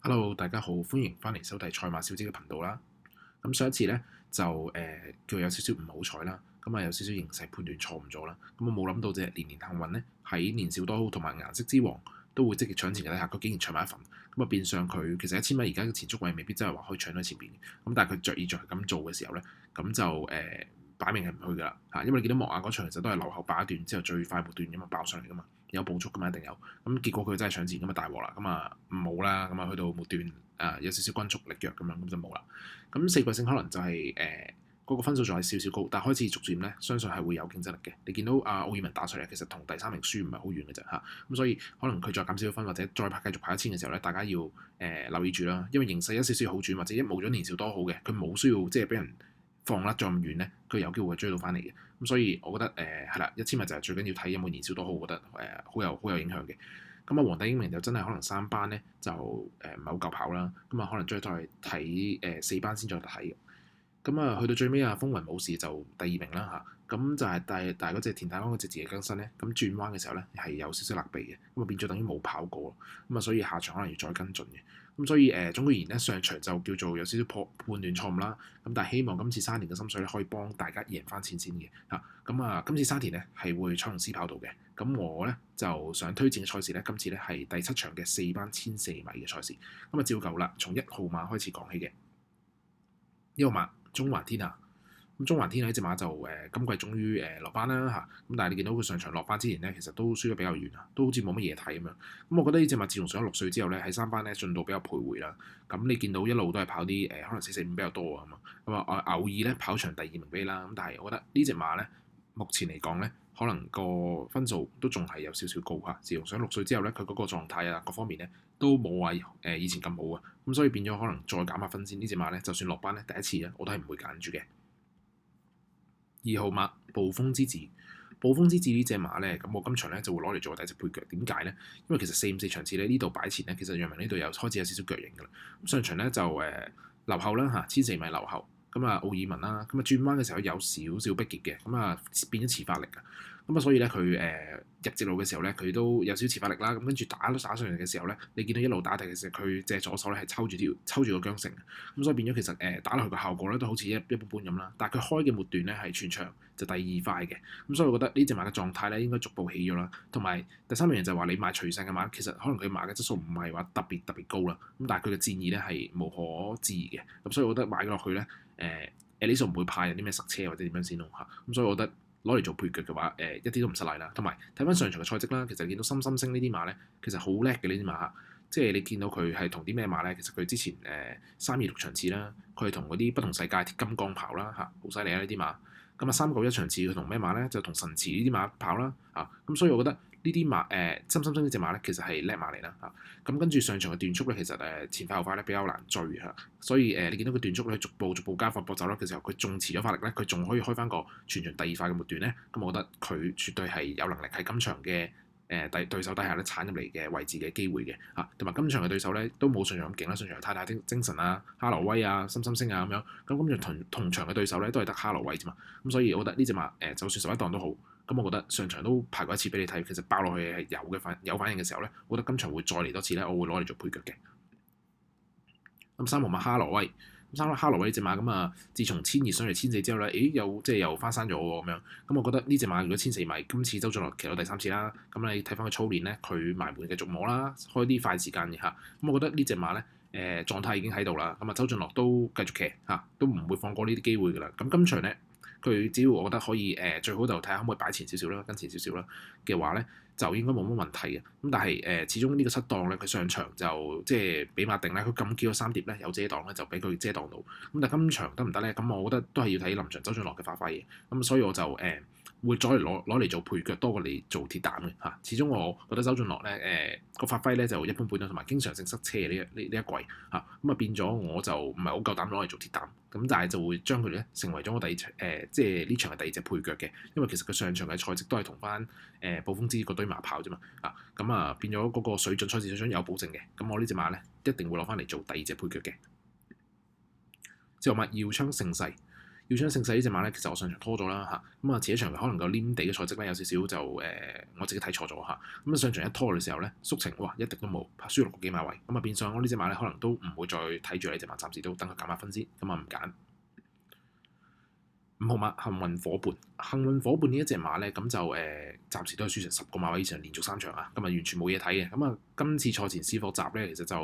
Hello，大家好，歡迎翻嚟收睇賽馬小姐嘅頻道啦。咁上一次呢，就叫有少少唔好彩啦，咁啊有少少形勢判斷錯誤咗啦。咁我冇諗到隻年年幸運呢，喺年少多好同埋顏色之王都會積極搶前嘅底下，佢竟然搶埋一份。咁啊變相佢其實1000米而家嘅前速位未必真係話可以搶到前邊嘅。咁但係佢着意在咁做嘅時候呢，咁就擺明係唔去㗎啦嚇，因為你見到莫亞嗰場其實都係留後爆一段之後最快末段咁啊爆上嚟㗎嘛。有步速㗎嘛，一定有。咁結果佢真係搶前咁啊大鑊啦，咁啊冇啦，咁啊去到末段有少少均速力弱咁樣，咁就冇啦。咁4季勝可能就係嗰個分數仲係少少高，但係開始逐漸咧，相信係會有競爭力嘅。你見到奧爾文打出嚟，其實同第3名輸唔係好遠嘅啫嚇。咁所以可能佢再減少分或者再繼續跑1000嘅時候咧，大家要留意住啦，因為形勢一少少好轉或者一冇咗年少多好嘅，佢冇需要即係俾人放甩咗咁遠咧，佢有機會追到翻嚟嘅。咁所以我覺得係啦，1000米就係最緊要睇有冇年少多好，我覺得好有影響嘅。咁啊，皇帝英明就真係可能3班咧就唔係好夠跑啦，咁啊可能再睇4班先再睇。咁啊，去到最尾啊，風雲武士就第2名啦嚇，咁就係但係嗰隻田泰安嗰隻自己更新咧，咁轉彎嘅時候咧係有少少勒鼻嘅，咁啊變咗等於冇跑過咯，咁啊所以下場可能要再跟進嘅，咁所以總括而言咧，上場就叫做有少少判斷錯誤啦，咁但係希望今次沙田嘅心水咧可以幫大家贏翻錢先嘅嚇，咁啊今次沙田咧係會彩虹絲跑道嘅，咁我咧就想推薦嘅賽事咧，今次咧係第7場嘅4班1400米嘅賽事，咁啊照舊啦，從1號馬開始講起嘅，1號馬。中環天下，咁中環天下呢隻馬就今季終於落班啦嚇，咁但係你見到佢上場落班之前咧，其實都輸得比較遠啊，都好似冇乜嘢睇咁樣。咁我覺得呢隻馬自從上咗6歲之後咧，喺3班咧進度比較徘徊啦。咁你見到一路都係跑啲可能445比較多啊嘛，咁啊偶爾咧跑場第2名俾你啦。咁但係我覺得呢隻馬咧，目前嚟講咧，可能個分數都仲係有少少高嚇。自從上6歲之後咧，佢嗰個狀態啊各方面咧都冇話以前咁好啊。咁所以變咗可能再減下分先，呢隻馬咧就算落班咧第一次咧我都係唔會揀住嘅。2號馬暴風之子，暴風之子呢隻馬咧，咁我今場咧就會攞嚟做第一隻配腳。點解咧？因為其實454場次咧呢度擺前咧，其實楊明呢度有開始有少少腳型㗎啦。咁上場咧就留後啦嚇，1004米留後。咁啊奧爾文啦，咁啊轉彎嘅時候有少少逼傑嘅，咁啊變咗遲發力啊。咁啊所以咧佢入直路嘅時候咧，佢都有少少遲發力啦。咁跟住打上嚟嘅時候咧，你見到一路打地嘅時候，佢隻左手咧係抽住個韁繩，咁所以變咗其實打落去個效果咧都好似一般般咁啦。但係佢開嘅末段咧係全場就第2快嘅，咁所以我覺得呢隻馬嘅狀態咧應該逐步起咗啦。同埋第3樣嘢就係話你買隨性嘅馬，其實可能佢馬嘅質素唔係話特別高啦，咁但係佢嘅戰意咧係無可置疑嘅。咁所以我覺得買落去咧呢數唔會怕有啲咩塞車或者點樣先咯嚇。咁所以我覺得攞嚟做配腳嘅話，一啲都唔失禮啦。同埋睇翻上場嘅賽績啦，其實見到深深星呢啲馬咧，其實好叻嘅呢啲馬嚇。即係你見到佢係同啲咩馬咧？其實佢之前326場次啦，佢係同嗰啲不同世界鐵金剛跑啦嚇，好犀利啊呢啲馬。咁啊391場次佢同咩馬咧？就同神池呢啲馬跑啦嚇。咁所以我覺得呢啲馬深深星呢隻馬咧，其實係叻馬嚟啦嚇。咁跟住上場嘅段速咧，其實前快後快咧比較難追嚇。所以你見到佢段速咧逐步加快搏走啦嘅時候，佢仲遲咗發力咧，佢仲可以開翻個全場第2快嘅末段咧。咁我覺得佢絕對係有能力喺今場嘅對手底下咧鏟入嚟嘅位置嘅機會嘅嚇，同埋今場嘅對手咧都冇上場咁勁啦，上場太太精神啊、哈羅威啊、深深星啊咁樣，咁今場同場嘅對手咧都係得哈羅威啫嘛，咁所以我覺得呢隻馬就算11檔都好，咁我覺得上場都排過一次俾你睇，其實爆落去係有反應嘅時候咧，我覺得今場會再嚟多次咧，我會攞嚟做配腳嘅。咁3號馬哈羅威。哈羅威呢隻馬咁啊，自從1002上嚟1004之後咧，又翻生咗喎咁樣。咁我覺得呢隻馬如果1004米，今次周俊樂騎到第3次啦。咁你睇翻佢操練咧，佢埋門繼續摸啦，開啲快時間嘅嚇。咁我覺得呢隻馬咧狀態已經喺度啦。咁啊，周俊樂都繼續騎嚇，都唔會放過呢啲機會㗎啦。咁今場咧，佢只要我覺得可以最好就睇下可唔可以擺前少少啦，跟前少少啦嘅話咧，就應該冇乜問題嘅。咁但係始終呢個失檔咧，佢上場就即係俾馬定咧，佢咁叫咗3碟咧有遮擋咧，就俾佢遮擋到。咁但係今場得唔得咧？咁我覺得都係要睇臨場周俊樂嘅發揮嘅。咁所以我就會再攞嚟做配腳多過你做鐵膽嘅嚇。始終我覺得周俊樂咧個發揮咧就一般般啦，同埋經常性塞車呢一季嚇。咁啊變咗我就唔係好夠膽攞嚟做鐵膽。咁但係就會將佢咧成為咗我即係呢場嘅第2隻配腳嘅，因為其實佢上場嘅賽績都係同翻暴風之嗰堆馬跑啫嘛，咁啊變咗嗰個水準賽事水準有保證嘅，咁我呢隻馬咧一定會攞翻嚟做第2隻配腳嘅。之後馬耀昌盛世，耀昌盛世呢隻馬咧，其實我上場拖咗啦嚇，咁啊前一場可能個黏地嘅賽績咧有少少就我自己睇錯咗嚇，咁啊上場一拖嘅時候咧，宿情哇一滴都冇，輸6個幾馬位，咁啊變相我呢隻馬咧可能都唔會再睇住呢隻馬，暫時都等佢減下分先，咁啊唔揀。5號馬幸運伙伴，幸運伙伴呢一隻馬咧，咁就暫時都係輸成10個馬位以上，連續3場啊，咁啊完全冇嘢睇嘅。咁啊今次賽前試課集咧，其實就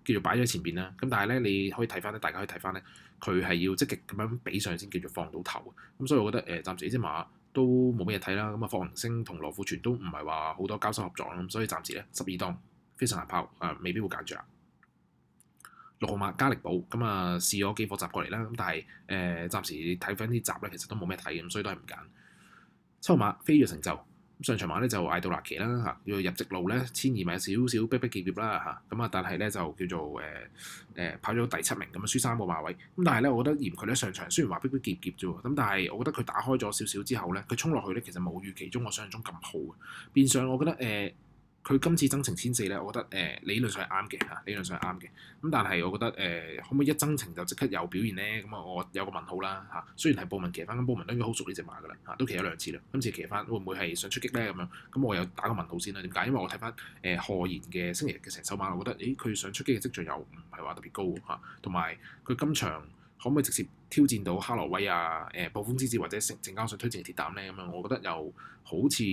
叫做擺咗喺前邊啦。咁但係咧，你可以睇翻咧，大家可以睇翻咧，佢係要積極咁樣比上先叫做放到頭。咁所以我覺得暫時呢隻馬都冇咩嘢睇啦。咁啊霍恒星同羅富全都唔係話好多交手合作啦，咁所以暫時咧12檔非常難跑，未必會揀住啦。6號馬加力寶咁啊試咗幾課集過嚟啦，咁但係暫時睇翻啲集咧，其實都冇咩睇嘅，咁所以都係唔揀。7號馬飛躍成就，咁上場馬咧就嗌到拿旗啦嚇，要入直路咧1002米有少少逼逼結結啦嚇，咁啊但係咧就叫做跑咗第7名咁啊輸3個馬位，咁但係咧我覺得嫌佢咧上場雖然話逼逼結結啫喎，咁但係我覺得佢打開咗少少之後咧，佢衝落去咧其實冇預期中我想象中咁好，變相我覺得佢今次增程1004咧，我覺得理論上係啱嘅嚇，理論上係啱嘅。咁但係我覺得可唔可以一增程就即刻有表現咧？咁啊，我有個問號啦嚇。雖然係布文騎翻，咁布文都應該好熟呢隻馬噶啦嚇，都騎咗2次啦。今次騎翻會唔會係想出擊咧？咁樣咁我有打個問號先啦。點解？因為我睇翻賀賢嘅星期日嘅成手馬，我覺得佢想出擊嘅跡象又唔係話特別高嚇，同埋佢今場可唔可以直接挑戰到哈羅威啊、暴風之子或者證交所推薦嘅鐵膽咧？咁樣我覺得又好似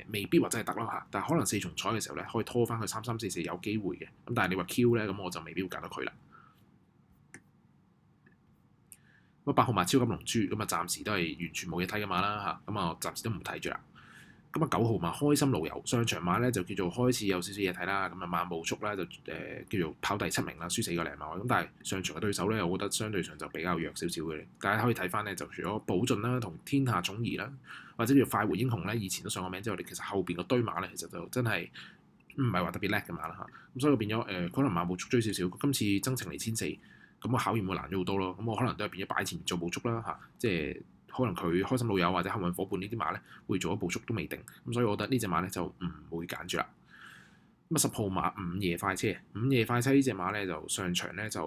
未必或者係得咯嚇，但係可能4重彩嘅時候咧，可以拖翻佢3344有機會嘅。咁但係你話 Q 咧，咁我就未必會揀到佢啦。咁8號馬超級龍珠咁啊，暫時都係完全冇嘢睇嘅馬啦嚇，咁啊暫時都唔睇住啦。咁啊9號馬開心路遊上場馬咧就叫做開始有少少嘢睇啦，咁啊馬步速咧就叫做跑第7名啦，輸4個零馬位，咁但係上場嘅對手咧，我覺得相對上就比較弱少少嘅。大家可以睇翻咧，就除咗寶駿啦同天下寵兒啦，或者叫快活英雄咧，以前都上過名之後，其實後邊個堆馬咧，其實就真係唔係話特別叻嘅馬啦嚇。咁所以變咗可能馬步速追少少，今次增程嚟1004，咁我考驗會難咗好多咯。咁我可能都係變咗擺前面做步速啦嚇，即係。可能佢開心老友或者幸運伙伴呢啲馬咧，會做咗步速都未定，咁所以我覺得呢隻馬咧就唔會揀住啦。咁啊10號馬午夜快車，午夜快車呢隻馬咧就上場咧就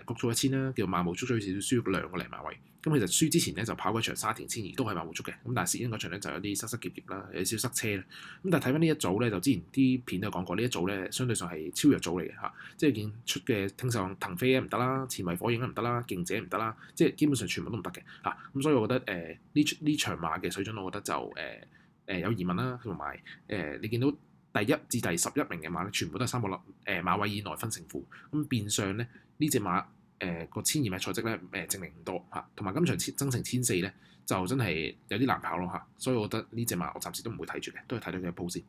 谷咗1000啦，叫馬步速追少少輸2個零馬位。咁其實輸之前咧就跑嗰場沙田1002都係馬步速嘅，咁但係試緊嗰場咧就有啲塞塞結結啦，有少少塞車啦。咁但係睇翻呢一組咧，就之前啲片都有講過，呢一組咧相對上係超弱組嚟嘅嚇，即係見出嘅聽上騰飛唔得啦，前衞火影唔得啦，勁者唔得啦，即係基本上全部都唔得嘅嚇。咁所以我覺得呢場馬嘅水準，我覺得就有疑問啦，同埋你見到第1至第11名嘅馬咧，全部都係3個馬位以內分勝負，咁變相咧呢隻馬。個1002米賽績咧證明唔多嚇，同埋今場增程1004咧就真係有啲難跑咯嚇，所以我覺得呢隻馬我暫時都唔會睇住嘅，都係睇到佢嘅鋪先。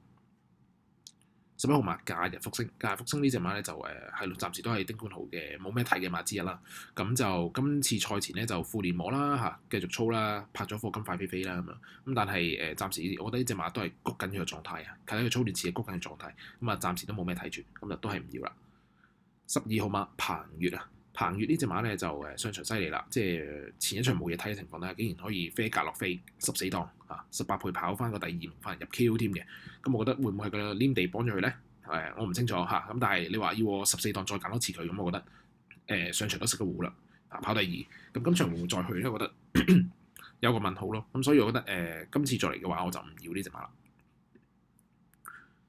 11號馬假日復星，假日復星呢隻馬咧就係暫時都係丁冠豪嘅冇咩睇嘅馬之一啦。咁就今次賽前咧就副練磨啦嚇，繼續操啦，拍咗課金快飛飛啦咁樣。咁但係暫時我覺得呢隻馬都係谷緊佢嘅狀態啊，睇睇佢操練似係谷緊嘅狀態。咁啊暫時都冇咩睇住，咁就都係唔要啦。12號馬彭越啊。彭越呢隻馬咧就上場犀利啦，即係前一場冇嘢睇嘅情況咧，竟然可以飛格落飛14檔啊，18倍跑翻個第2名翻入 KO 添嘅，咁我覺得會唔會係個黏地幫咗佢咧？我唔清楚嚇，咁但係你話要我14檔再揀多次佢，咁我覺得上場都食咗糊啦，跑第2，咁今場會唔會再去咧？我覺得有個問號咯，咁所以我覺得今次再嚟嘅話，我就唔要呢隻馬啦。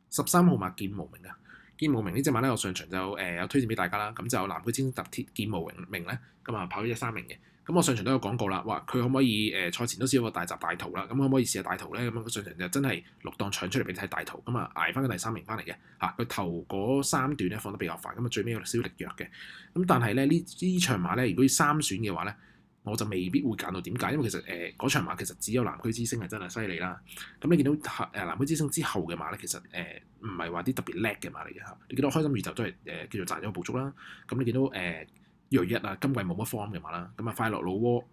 13號馬劍無名啊！劍無名呢隻馬咧，我上場就有推薦俾大家啦。咁就南區之星特鐵劍無名咧，咁啊跑咗13名嘅。咁我上場都有講過啦，話佢可唔可以賽前都試過個大閘大圖啦。咁可唔可以試下大圖咧？咁佢上場就真係6檔搶出嚟俾你睇大圖，咁啊捱翻個第3名翻嚟嘅嚇。佢頭嗰3段咧放得比較快，咁啊最尾有少少力弱嘅。咁但係咧呢場馬咧，如果要3選嘅話咧，我就未必會揀到。點解？因為其實嗰場馬其實只有南區之星係真係犀利啦。咁你見到南區之星之後嘅馬咧，其實唔係話啲特別叻嘅馬嚟嘅嚇。你見到開心宇宙都係叫做賺咗個捕捉啦。咁你見到銳一啊，今季冇乜 form 嘅馬啦。咁啊快樂老窩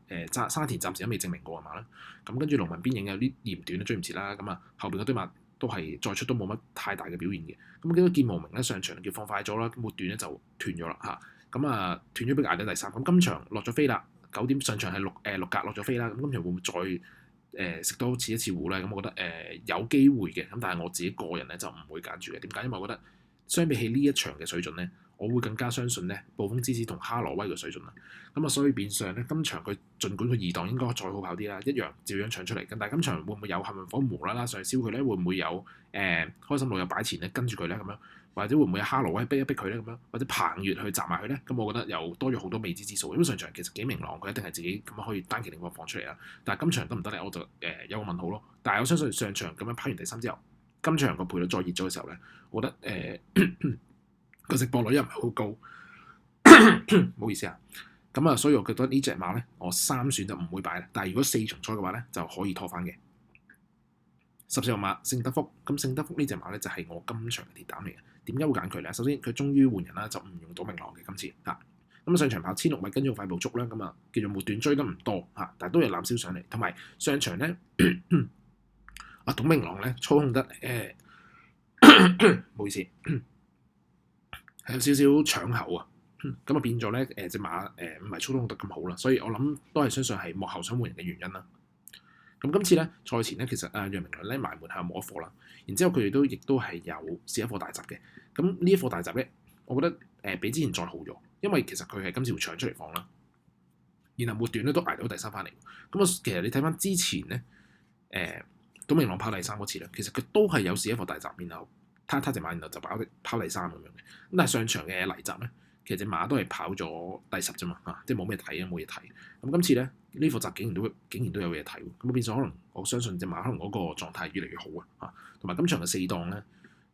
沙田暫時都未證明過嘅馬啦。咁跟住龍紋邊影有啲嫌短都追唔切啦。咁啊後邊嗰堆馬都係再出都冇乜太大嘅表現嘅。咁見到劍無名咧上場叫放快咗啦，末段咧就斷咗啦嚇。咁啊斷咗俾捱到第3。咁今場落咗飛啦。9點上場係六格落咗飛啦，咁今場會唔會再食多次一次糊咧？咁我覺得有機會嘅，咁但係我自己個人咧就唔會揀住嘅。點解？因為我覺得相比起呢一場嘅水準咧，我會更加相信咧暴風之子同哈羅威嘅水準啦。咁啊，所以變相咧今場佢儘管佢二檔應該再好跑啲啦，一樣照樣搶出嚟。咁但係今場會唔會有幸運火無啦啦上去燒佢咧？會唔會有開心路有擺前咧跟住佢咧咁樣？或者會唔會有哈羅威逼一逼佢咧咁樣？或者彭越去襲埋佢咧？咁我覺得又多咗好多未知之數。因為上場其實幾明朗，佢一定係自己咁樣可以單騎領放放出嚟啦。但係今場得唔得咧？我就有個問號咯。但係我相信上場咁樣跑完第三之後，今場個賠率再熱咗嘅時候咧，我覺得個直播率又唔係好高，唔好意思啊。咁啊，所以我覺得呢隻馬咧，我3選就唔會擺啦。但係如果4重彩嘅話咧，就可以拖翻嘅。14號馬聖德福，咁聖德福呢隻馬咧就係我今場嘅鐵膽嚟嘅。點解會揀佢咧？首先佢終於換人啦，就唔用到明朗嘅今次嚇。咁上場跑16米跟住快步足啦，咁啊叫做末段追得唔多嚇，但係都有攬燒上嚟。同埋上場咧，董明朗咧操控得唔好意思，係有少少搶口啊。咁啊變咗咧隻馬唔係操控得咁好啦，所以我諗都係相信係幕後想換人嘅原因啦。咁今次咧賽前咧，其實楊明倫咧埋門下冇一課啦，然之後佢哋亦都係有試一課大閘嘅。咁呢一課大閘咧，我覺得比之前再好咗，因為其實佢係今次會搶出嚟放啦，然後末段咧都捱到第三翻嚟。咁啊，其實你睇翻之前咧董明朗跑第三嗰次咧，其實佢都係有試一課大閘，然後他隻馬然後就跑第三咁樣嘅。咁但係上場嘅泥閘咧，其實隻馬都係跑咗第10啫嘛，即係冇咩睇啊，冇嘢睇。咁今次咧呢課閘竟然都有嘢睇，咁變咗可能我相信隻馬可能嗰個狀態越嚟越好啊，同埋今場嘅4檔咧，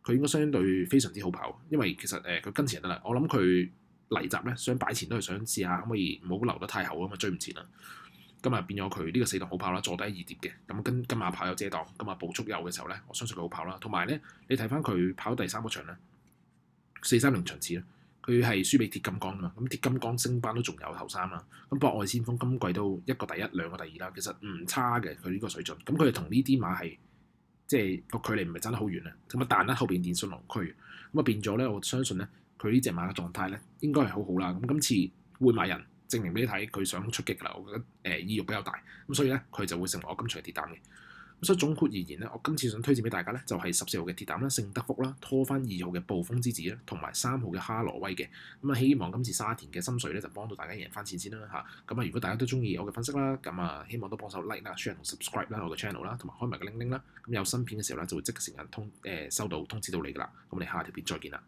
佢應該相對非常之好跑，因為其實佢跟前就得啦。我諗佢泥閘咧想擺前都係想試下可唔可以唔好留得太後啊嘛，追唔前啦。咁啊變咗佢呢個4檔好跑啦，坐底2碟嘅，咁跟今馬跑有遮檔，咁啊步速有嘅時候咧，我相信佢好跑啦。同埋咧，你睇翻佢跑第3個場咧，430場次咧。佢係輸俾鐵金剛啊嘛，咁鐵金剛升班都仲有頭3啦，咁博愛先鋒今季都1個第1，2個第2啦，其實唔差嘅佢呢個水準，咁佢哋同呢啲馬係即係個距離唔係爭得好遠啊，咁啊彈得後邊電信龍區，咁啊變咗咧，我相信咧佢呢隻馬嘅狀態咧應該係好好啦，咁今次換馬人證明俾你睇佢想出擊啦，我覺得意欲比較大，咁所以咧佢就會成為我今場嘅鐵膽嘅。咁所以總括而言咧，我今次想推薦俾大家咧，就係14號嘅鐵膽啦，聖德福啦，拖翻2號嘅暴風之子啦，同埋3號嘅哈羅威嘅。咁啊，希望今次沙田嘅心水咧就幫到大家贏翻錢先啦嚇。咁啊，如果大家都中意我嘅分析啦，咁啊，希望都幫手 like 啦、share 同 subscribe 啦我嘅 channel 啦，同埋開埋個鈴鈴啦。咁有新片嘅時候咧，就會即刻成日收到通知到你噶啦。咁我哋下條片再見啦。